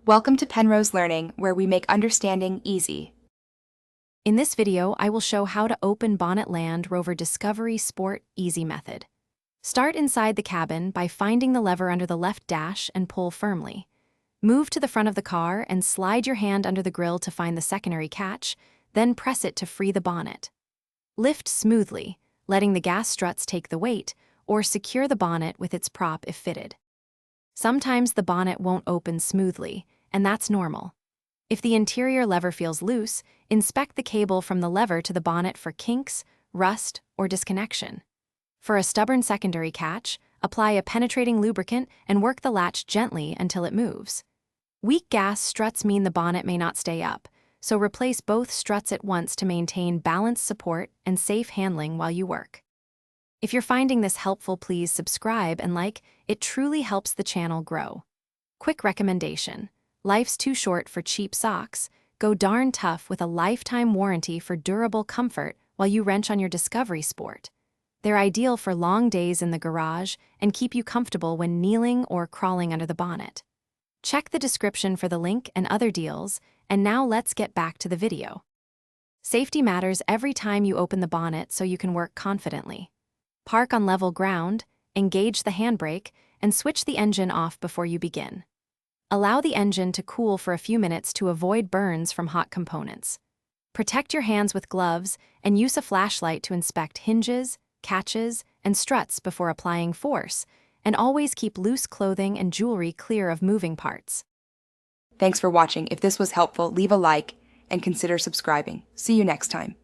Welcome to Penrose Learning, where we make understanding easy. In this video, I will show how to open Bonnet Land Rover Discovery Sport Easy method. Start inside the cabin by finding the lever under the left dash and pull firmly. Move to the front of the car and slide your hand under the grille to find the secondary catch, then press it to free the bonnet. Lift smoothly, letting the gas struts take the weight, or secure the bonnet with its prop if fitted. Sometimes the bonnet won't open smoothly, and that's normal. If the interior lever feels loose, inspect the cable from the lever to the bonnet for kinks, rust, or disconnection. For a stubborn secondary catch, apply a penetrating lubricant and work the latch gently until it moves. Weak gas struts mean the bonnet may not stay up, so replace both struts at once to maintain balanced support and safe handling while you work. If you're finding this helpful, please subscribe and like. It truly helps the channel grow. Quick recommendation: life's too short for cheap socks. Go darn tough with a lifetime warranty for durable comfort while you wrench on your Discovery Sport. They're ideal for long days in the garage and keep you comfortable when kneeling or crawling under the bonnet. Check the description for the link and other deals, and now let's get back to the video. Safety matters every time you open the bonnet so you can work confidently. Park on level ground, engage the handbrake, and switch the engine off before you begin. Allow the engine to cool for a few minutes to avoid burns from hot components. Protect your hands with gloves and use a flashlight to inspect hinges, catches, and struts before applying force, and always keep loose clothing and jewelry clear of moving parts. Thanks for watching. If this was helpful, leave a like and consider subscribing. See you next time.